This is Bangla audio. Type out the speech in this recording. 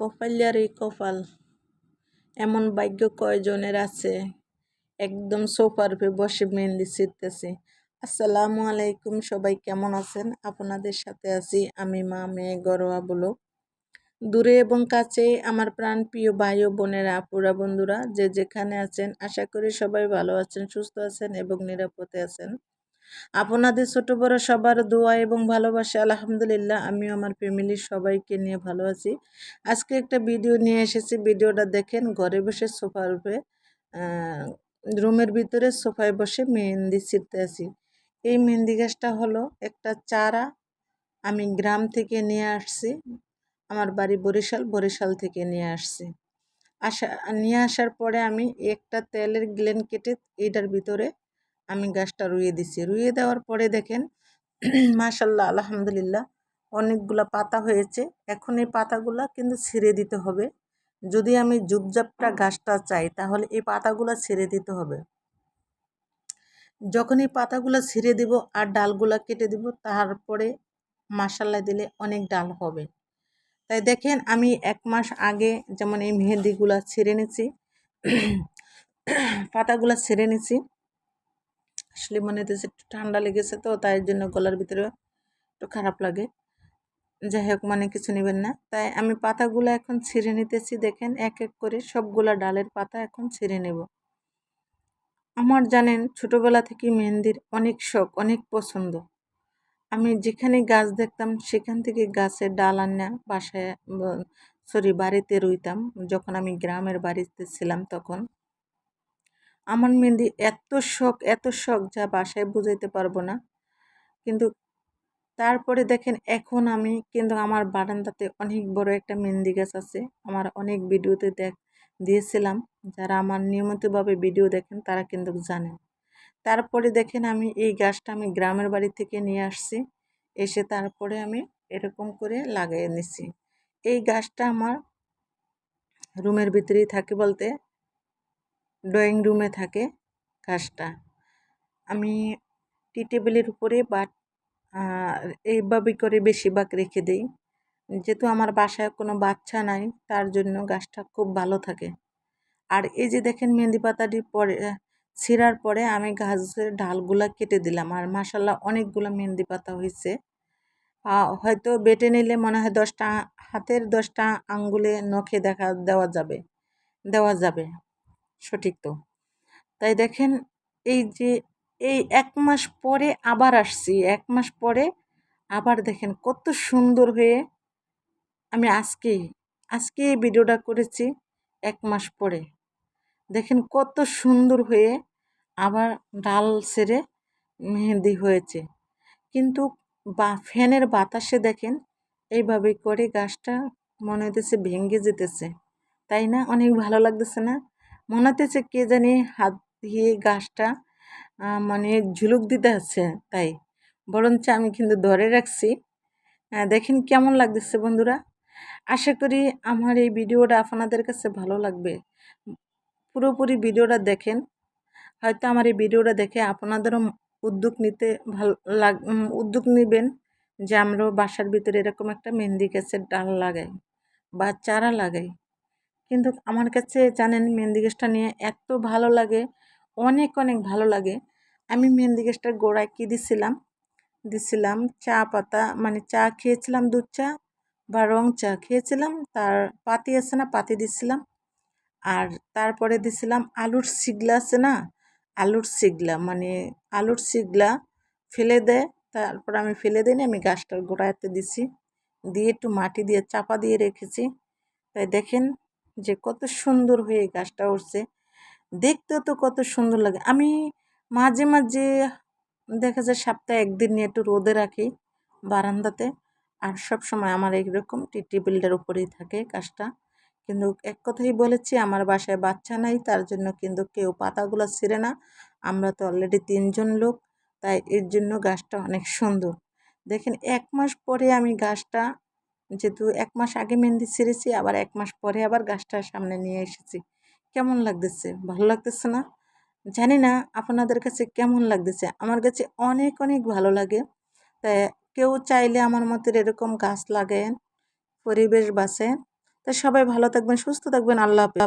কপাইলার এই কপাল, এমন ভাগ্য কয়জনের আছে একদম সোফার উপরে বসে মেহেন্দি ছিঁড়তেছে। আসসালামু আলাইকুম, সবাই কেমন আছেন? আপনাদের সাথে আছি আমি মা মেয়ে ঘরোয়া ব্লগ। দূরে এবং কাছে আমার প্রাণ প্রিয় ভাই ও বোনেরা, আপুরা, বন্ধুরা, যে যেখানে আছেন, আশা করি সবাই ভালো আছেন, সুস্থ আছেন এবং নিরাপদে আছেন। আপনাদের ছোট বড় সবার দোয়া এবং ভালোবাসা আলহামদুলিল্লাহ আমিও আমার ফ্যামিলির সবাইকে নিয়ে ভালো আছি। আজকে একটা ভিডিও নিয়ে এসেছি, ভিডিওটা দেখেন। ঘরে বসে সোফার উপরে রুমের ভিতরে সোফায় বসে মেহেন্দি ছিঁড়তে আছি। এই মেহেন্দি গাছটা হলো একটা চারা, আমি গ্রাম থেকে নিয়ে আসছি। আমার বাড়ি বরিশাল থেকে নিয়ে আসছি। নিয়ে আসার পরে আমি একটা তেলের গ্লেন কেটে এটার ভিতরে আমি গাছটা রুইয়ে দিছি। রুইয়ে দেওয়ার পরে দেখেন মাশাল্লাহ আলহামদুলিল্লাহ অনেকগুলা পাতা হয়েছে। এখন এই পাতাগুলা কিন্তু ছিঁড়ে দিতে হবে। যদি আমি জুপজাপটা গাছটা চাই তাহলে এই পাতাগুলা ছিঁড়ে দিতে হবে। যখন এই পাতাগুলা ছিঁড়ে দিব আর ডালগুলা কেটে দিব, তারপরে মাশাল্লাহ দিলে অনেক ডাল হবে। তাই দেখেন আমি 1 মাস আগে যেমন এই মেহেন্দিগুলা ছিঁড়ে নিছি, পাতাগুলা ছিঁড়ে নিছি। আসলে মনে হতেছে একটু ঠান্ডা লেগেছে, তো তাই জন্য গলার ভিতরে একটু খারাপ লাগে। যাই হোক, মানে কিছু নেবেন না। তাই আমি পাতাগুলো এখন ছিঁড়ে নিতেছি। দেখেন এক এক করে সবগুলা ডালের পাতা এখন ছিঁড়ে নেব। আমার জানেন ছোটবেলা থেকে মেহেন্দির অনেক শখ, অনেক পছন্দ। আমি যেখানে গাছ দেখতাম সেখান থেকে গাছের ডাল আনা বাসায় বাড়িতে রুইতাম। যখন আমি গ্রামের বাড়িতে ছিলাম তখন আমার মেহেন্দি এত শখ যা বাসায় বুঝাইতে পারবো না। কিন্তু তারপরে দেখেন এখন আমি কিন্তু আমার বারান্দাতে অনেক বড় একটা মেহেন্দি গাছ আছে। আমার অনেক ভিডিওতে দিয়েছিলাম। যারা আমার নিয়মিতভাবে ভিডিও দেখেন তারা কিন্তু জানেন। তারপরে দেখেন আমি এই গাছটা আমি গ্রামের বাড়ি থেকে নিয়ে আসছি। এসে তারপরে আমি এরকম করে লাগিয়ে নিছি। এই গাছটা আমার রুমের ভিতরেই থাকে, বলতে ড্রয়িং রুমে থাকে গাছটা। আমি টি টেবিলের উপরে বা এইভাবে করে বেশিরভাগ রেখে দিই। যেহেতু আমার বাসায় কোনো বাচ্চা নাই, তার জন্য গাছটা খুব ভালো থাকে। আর এই যে দেখেন মেহেন্দি পাতাটি পরে ছিঁড়ার পরে আমি গাছের ডালগুলা কেটে দিলাম। আর মাশাল্লাহ অনেকগুলো মেহেন্দি পাতা হয়েছে। হয়তো বেটে নিলে মনে হয় 10টা হাতের 10টা আঙ্গুলে নখে দেওয়া যাবে সঠিক তো। তাই দেখেন এই যে এই 1 মাস পরে আবার আসছি। 1 মাস পরে আবার দেখেন কত সুন্দর হয়ে আমি আজকে এই ভিডিওটা করেছি 1 মাস পরে। দেখেন কত সুন্দর হয়ে আবার ডাল ছেড়ে মেহেন্দি হয়েছে। কিন্তু ফ্যানের বাতাসে দেখেন এইভাবে করে গাছটা মনে হইতেছে ভেঙে যেতেছে, তাই না? অনেক ভালো লাগতেছে না? মনে হইতেছে কে জানি হাত দিয়ে গাছটা মানে ঝুলুক দিতে আছে। তাই বরঞ্চ আমি কিন্তু ধরে রাখছি। দেখেন কেমন লাগতেছে বন্ধুরা। আশা করি আমার এই ভিডিওটা আপনাদের কাছে ভালো লাগবে। পুরোপুরি ভিডিওটা দেখেন। হয়তো আমার এই ভিডিওটা দেখে আপনাদেরও উদ্যোগ নেবেন যে আমরাও বাসার ভিতরে এরকম একটা মেহেন্দি গাছের ডাল লাগাই বা চারা লাগাই। কিন্তু আমার কাছে জানেন মেহেন্দি গাছটা নিয়ে এত ভালো লাগে, অনেক ভালো লাগে। আমি মেহেন্দি গাছটার গোড়ায় কী দিছিলাম চা পাতা, মানে চা খেয়েছিলাম, দুধ চা বা রং চা খেয়েছিলাম, তার পাতি আছে না, পাতি দিছিলাম। আর তারপরে দিছিলাম আলুর শিগলা আছে না, আলুর শিগলা ফেলে দেয়। তারপর আমি ফেলে দিইনি, আমি গাছটার গোড়াতে দিছি, দিয়ে একটু মাটি দিয়ে চাপা দিয়ে রেখেছি। তাই দেখেন যে কত সুন্দর হয়ে গাছটা উঠছে। দেখতেও তো কত সুন্দর লাগে। আমি মাঝে মাঝে দেখা যায় সপ্তাহে 1 দিন নিয়ে একটু রোদে রাখি বারান্দাতে। আর সব সময় আমার এইরকম টি টেবিলটার উপরেই থাকে গাছটা। কিন্তু এক কথাই বলেছি, আমার বাসায় বাচ্চা নাই, তার জন্য কিন্তু কেউ পাতাগুলো ছিঁড়ে না। আমরা তো অলরেডি 3 জন লোক, তাই এর জন্য গাছটা অনেক সুন্দর। দেখেন 1 মাস পরে আমি গাছটা, যেহেতু 1 মাস আগে মেহেন্দি ছিঁড়েছি, আবার 1 মাস পরে আবার গাছটার সামনে নিয়ে এসেছি। কেমন লাগতেছে? ভালো লাগতেছে না? জানি না আপনাদের কাছে কেমন লাগতেছে। আমার কাছে অনেক ভালো লাগে। তাই কেউ চাইলে আমার মতো এরকম গাছ লাগায়েন, পরিবেশ বাঁচান। তা সবাই ভালো থাকবেন, সুস্থ থাকবেন। আল্লাহ হাফেজ।